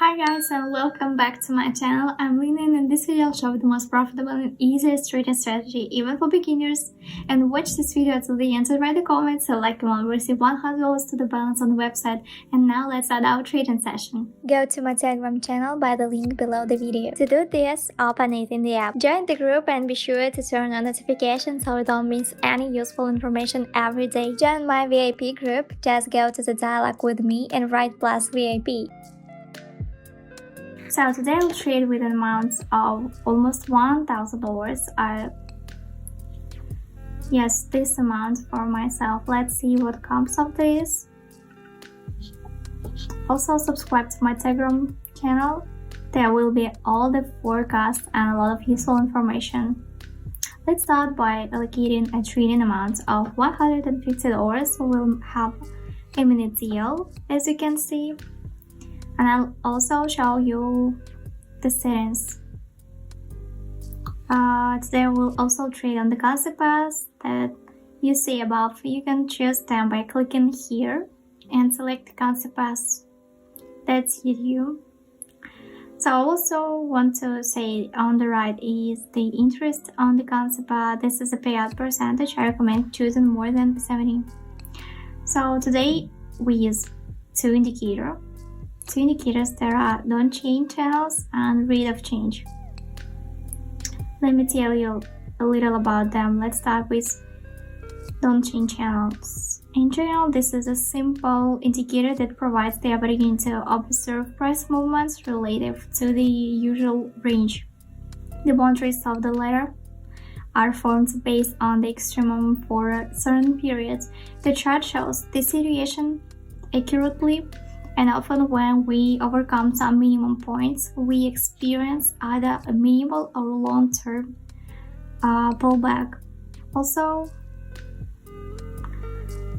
Hi guys and welcome back to my channel. I'm Lina and in this video I'll show you the most profitable and easiest trading strategy even for beginners. And watch this video till the end to write the comments, select one, will receive $100 to the balance on the website. And now let's start our trading session. Go to my Telegram channel by the link below the video. To do this, open it in the app. Join the group and be sure to turn on notifications so you don't miss any useful information every day. Join my VIP group, just go to the dialogue with me and write plus VIP. So today I'll trade with an amount of almost $1,000. Yes, this amount for myself. Let's see what comes of this. Also subscribe to my Telegram channel. There will be all the forecasts and a lot of useful information. Let's start by allocating a trading amount of $150. We'll have a minute deal, as you can see. And I'll also show you the settings. Today we'll also trade on the currency pairs that you see above. You can choose them by clicking here and select the currency pairs that suit you. So I also want to say on the right is the interest on the currency pair. This is a payout percentage. I recommend choosing more than 70. So today we use two indicators. There are don't change channels and rate of change. Let me tell you a little about them. Let's start with don't change channels. In general, this is a simple indicator that provides the ability to observe price movements relative to the usual range. The boundaries of the latter are formed based on the extremum for a certain period. The chart shows the situation accurately, and often when we overcome some minimum points, we experience either a minimal or long-term pullback. Also,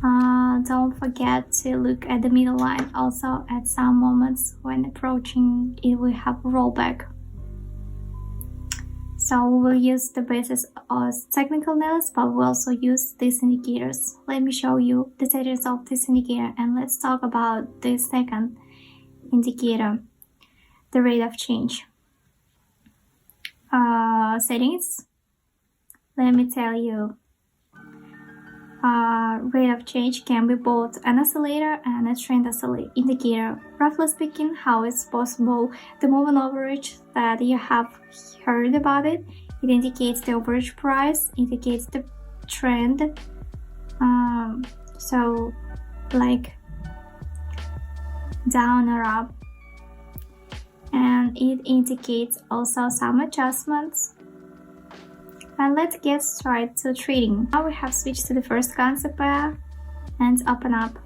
don't forget to look at the middle line. Also, at some moments when approaching it, we have a rollback. So we will use the basis of technical analysis, but we also use these indicators. Let me show you the settings of this indicator, and let's talk about the second indicator, the rate of change. Settings. Let me tell you. Rate of change can be both an oscillator and a trend indicator. Roughly speaking, how it's possible, the moving average that you have heard about it indicates the average price, indicates the trend. So like down or up, and it indicates also some adjustments. And let's get straight to trading. Now we have switched to the first currency pair and open up.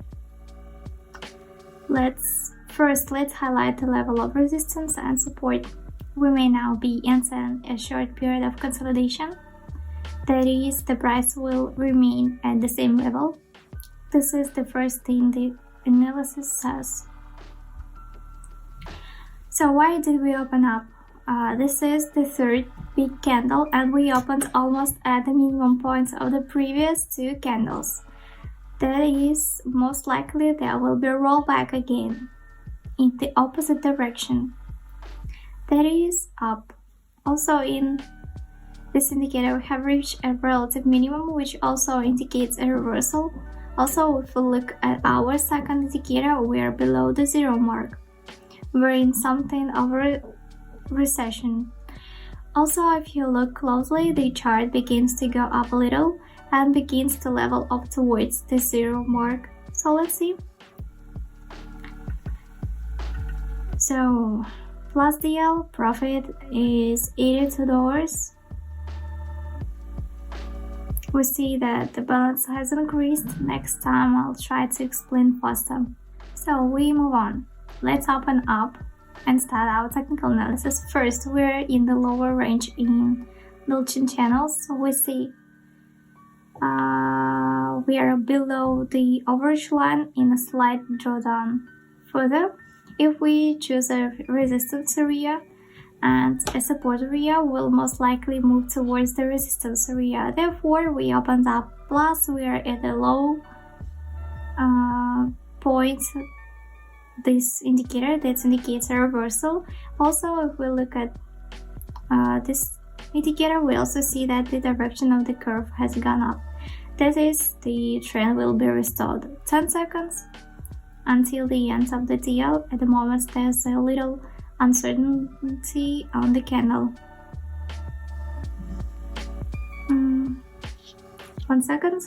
Let's highlight the level of resistance and support. We may now be entering a short period of consolidation. That is, the price will remain at the same level. This is the first thing the analysis says. So why did we open up? This is the third big candle, and we opened almost at the minimum points of the previous two candles. That is, most likely there will be a rollback again in the opposite direction. That is up. Also in this indicator we have reached a relative minimum, which also indicates a reversal. Also, if we look at our second indicator, we are below the zero mark. We're in something of a recession. Also, if you look closely, the chart begins to go up a little and begins to level up towards the zero mark. So let's see. So plus DL profit is $82. We see that the balance has increased. Next time I'll try to explain faster. So we move on. Let's open up and start our technical analysis. First, we're in the lower range in Dolchin channels. So we see we are below the average line in a slight drawdown. Further, if we choose a resistance area and a support area, we'll most likely move towards the resistance area. Therefore, we opened up plus. We are at a low point this indicator that indicates a reversal. Also, if we look at this indicator, we also see that the direction of the curve has gone up. That is, the trend will be restored. 10 seconds until the end of the deal. At the moment, there's a little uncertainty on the candle. 1 second.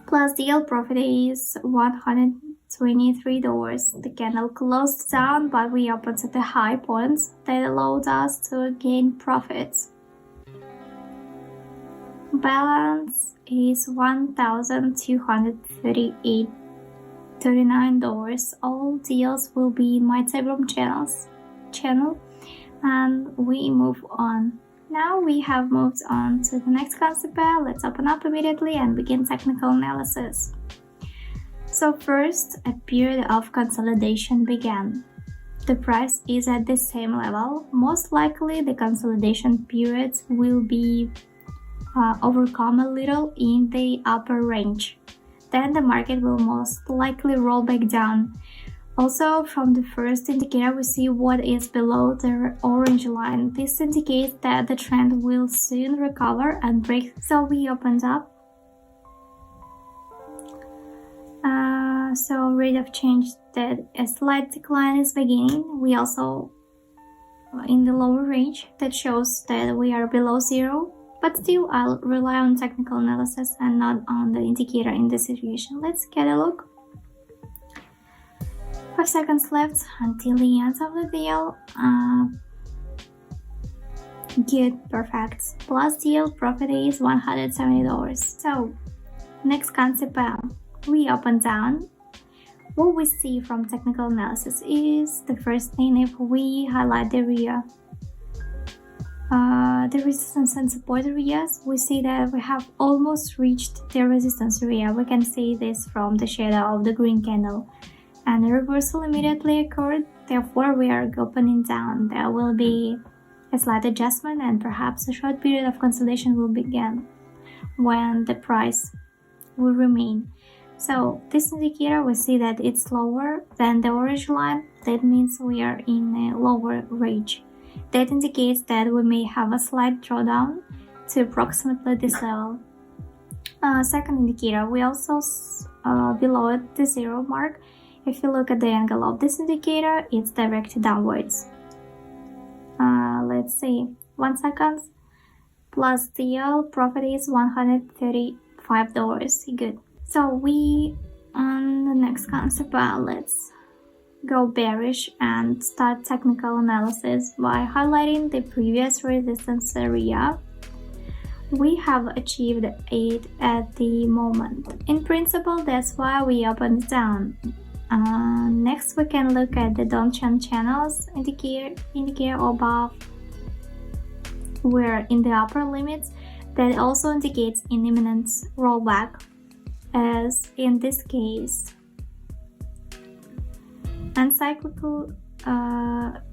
Plus deal profit is $123. The candle closed down, but we opened at the high points that allowed us to gain profits. Balance is $1,238.39. All deals will be in my Telegram channel, and we move on. Now we have moved on to the next concept pair. Let's open up immediately and begin technical analysis. So first, a period of consolidation began. The price is at the same level. Most likely the consolidation period will be overcome a little in the upper range. Then the market will most likely roll back down. Also, from the first indicator, we see what is below the orange line. This indicates that the trend will soon recover and break. So we opened up. So rate of change that a slight decline is beginning. We also in the lower range that shows that we are below zero. But still, I'll rely on technical analysis and not on the indicator in this situation. Let's get a look. 5 seconds left until the end of the deal. Good, perfect. Plus deal profit is $170. So, next concept, we open down. What we see from technical analysis is the first thing. If we highlight the area, the resistance and support areas, we see that we have almost reached the resistance area. We can see this from the shadow of the green candle. And a reversal immediately occurred, therefore we are opening down. There will be a slight adjustment and perhaps a short period of consolidation will begin when the price will remain. So this indicator, we see that it's lower than the orange line. That means we are in a lower range. That indicates that we may have a slight drawdown to approximately this level. Second indicator, we also below the zero mark. If you look at the angle of this indicator, it's directed downwards. Let's see, 1 second. Plus deal profit is $135. Good. So we on the next concept, let's go bearish and start technical analysis by highlighting the previous resistance area. We have achieved 8 at the moment. In principle, that's why we opened down. Next, we can look at the Donchian channels indicator above. We're in the upper limits. That also indicates an imminent rollback, as in this case. And cyclical,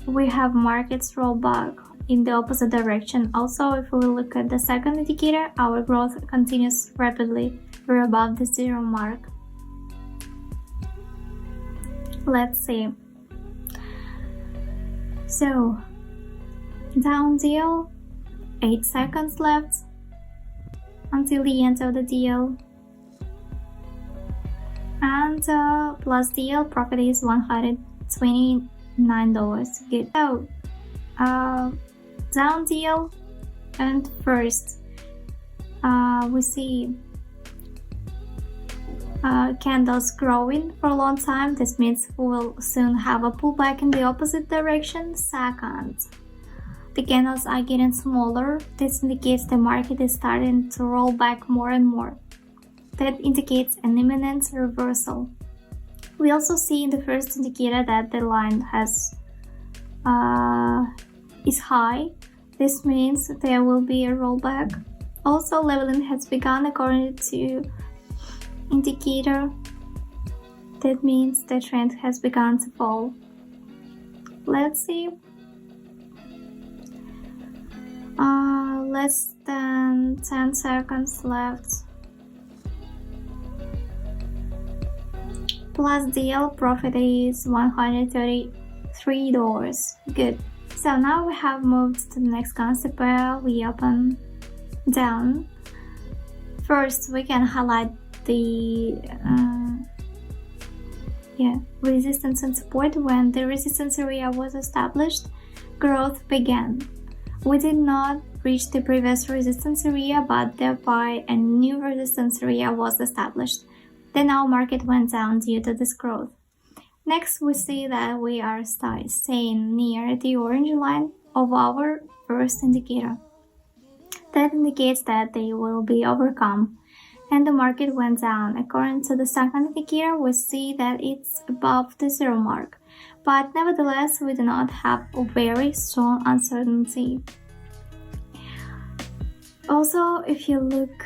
we have markets rollback in the opposite direction. Also, if we look at the second indicator, our growth continues rapidly. We're above the zero mark. Let's see. So, down deal, 8 seconds left until the end of the deal. And plus deal profit is $129. Good. So, down deal, and first we see candles growing for a long time. This means we will soon have a pullback in the opposite direction. Second, the candles are getting smaller. This indicates the market is starting to roll back more and more. That indicates an imminent reversal. We also see in the first indicator that the line is high. This means there will be a rollback. Also, leveling has begun according to indicator. That means the trend has begun to fall. Let's see. Less than 10 seconds left. Plus deal profit is $133. Good. So now we have moved to the next concept where we open down. First, we can highlight the resistance and support. When the resistance area was established, growth began. We did not reach the previous resistance area, but thereby a new resistance area was established. Then our market went down due to this growth. Next, we see that we are staying near the orange line of our first indicator. That indicates that they will be overcome, and the market went down. According to the second indicator, we see that it's above the zero mark, but nevertheless, we do not have a very strong uncertainty. Also, if you look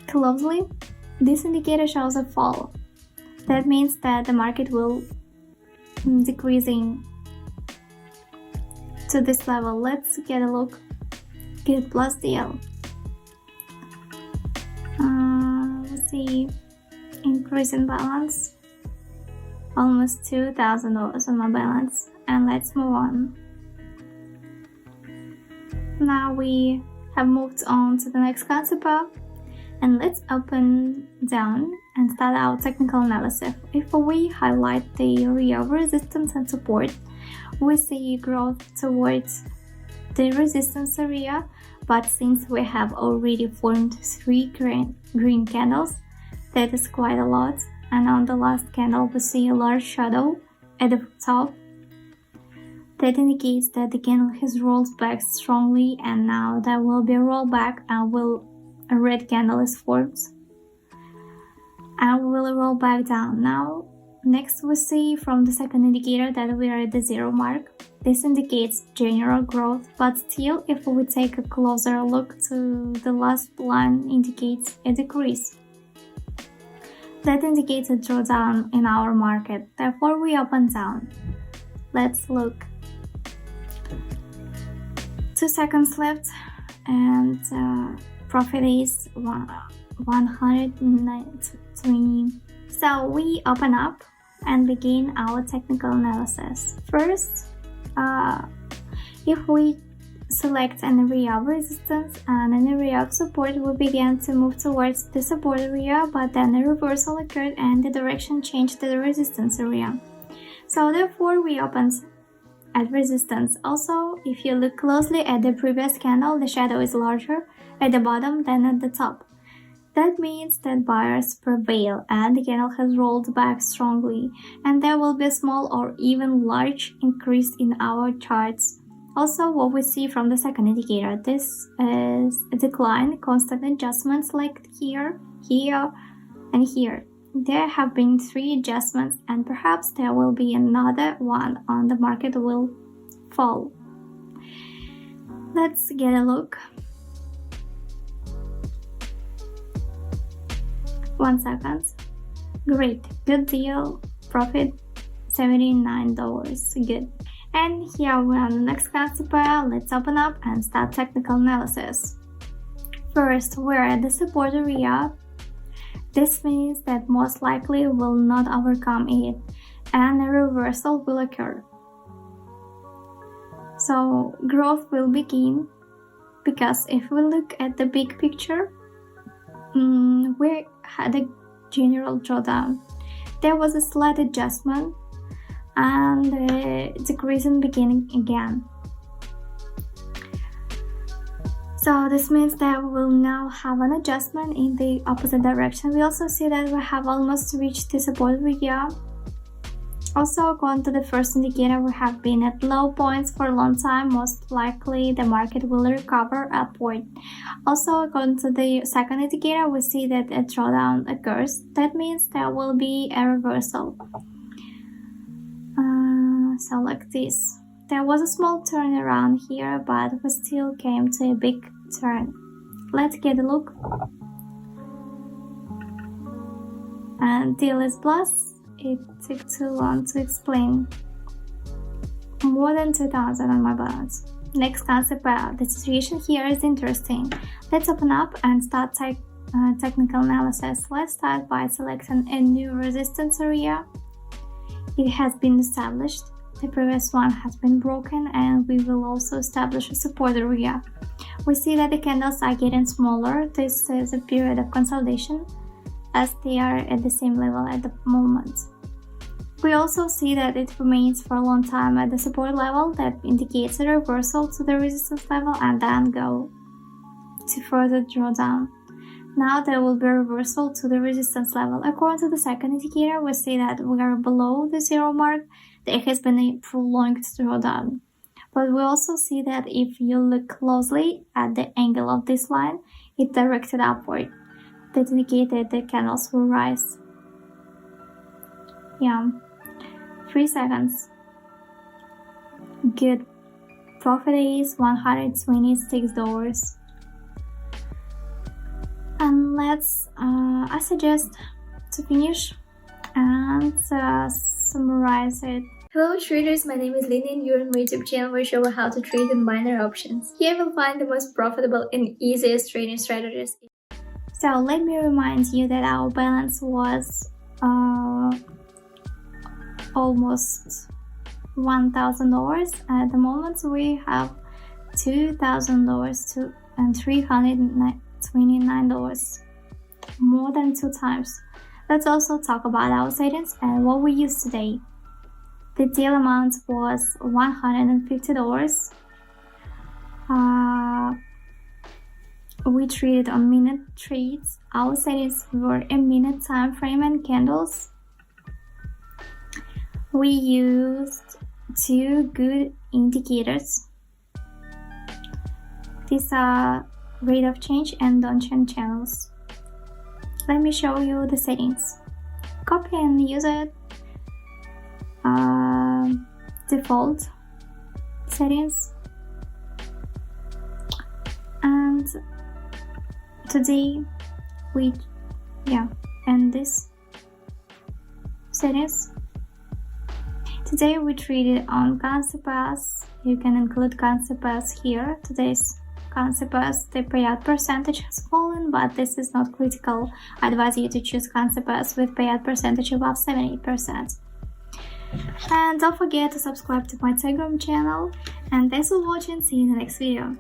closely, this indicator shows a fall. That means that the market will decreasing to this level. Let's get a look. Good, plus DL. Let's see, increase in balance, almost $2,000 on my balance, and let's move on. Now we have moved on to the next concept, and let's open down and start our technical analysis. If we highlight the area of resistance and support, we see growth towards the resistance area, but since we have already formed 3 green candles, that is quite a lot, and on the last candle we see a large shadow at the top. That indicates that the candle has rolled back strongly, and now there will be a rollback and a red candle is formed and will roll back down. Now, next we see from the second indicator that we are at the zero mark. This indicates general growth, but still, if we take a closer look to the last line, indicates a decrease. That indicates a drawdown in our market. Therefore, we open down. Let's look. 2 seconds left, and profit is 119. So we open up and begin our technical analysis. First, if we select an area of resistance and an area of support, we began to move towards the support area, but then a reversal occurred and the direction changed to the resistance area. So therefore, we opened at resistance. Also, if you look closely at the previous candle, the shadow is larger at the bottom than at the top. That means that buyers prevail and the candle has rolled back strongly, and there will be a small or even large increase in our charts. Also, what we see from the second indicator, this is a decline, constant adjustments like here, here, and here. There have been 3 adjustments, and perhaps there will be another one on the market will fall. Let's get a look. 1 second. Great, good deal, profit $79, good. And here we are on the next concept. Let's open up and start technical analysis. First, we're at the support area. This means that most likely will not overcome it and a reversal will occur. So growth will begin, because if we look at the big picture, we had a general drawdown. There was a slight adjustment and the decrease in beginning again. So this means that we will now have an adjustment in the opposite direction. We also see that we have almost reached the support area. Also, according to the first indicator, we have been at low points for a long time. Most likely the market will recover upward. Also, according to the second indicator, we see that a drawdown occurs. That means there will be a reversal. So like this. There was a small turnaround here, but we still came to a big turn. Let's get a look. And deal is plus. It took too long to explain. More than 2,000 on my balance. Next concept, the situation here is interesting. Let's open up and start technical analysis. Let's start by selecting a new resistance area. It has been established. The previous one has been broken, and we will also establish a support area. We see that the candles are getting smaller. This is a period of consolidation as they are at the same level at the moment. We also see that it remains for a long time at the support level. That indicates a reversal to the resistance level and then go to further draw down. Now there will be a reversal to the resistance level. According to the second indicator, we see that we are below the zero mark. There has been a prolonged drawdown. But we also see that if you look closely at the angle of this line, it directed upward. That indicated the candles will rise. 3 seconds. Good. Profit is $126. And let's, I suggest to finish and summarize it. Hello traders, my name is Lina and you're on my YouTube channel where I show you how to trade in binary options. Here you'll find the most profitable and easiest trading strategies. So let me remind you that our balance was almost $1,000. At the moment we have $2,000 and $329, more than 2 times. Let's also talk about our settings and what we use today. The deal amount was $150. We traded on minute trades. Our settings were a minute time frame and candles. We used 2 good indicators. These are rate of change and on-chain channels. Let me show you the settings. Copy and use it. Default settings. And today and this settings. Today we traded on CancerPass. You can include CancerPass here. Today's CancerPass, the payout percentage has fallen, but this is not critical. I advise you to choose CancerPass with payout percentage above 78%. And don't forget to subscribe to my Telegram channel. And thanks for watching. See you in the next video.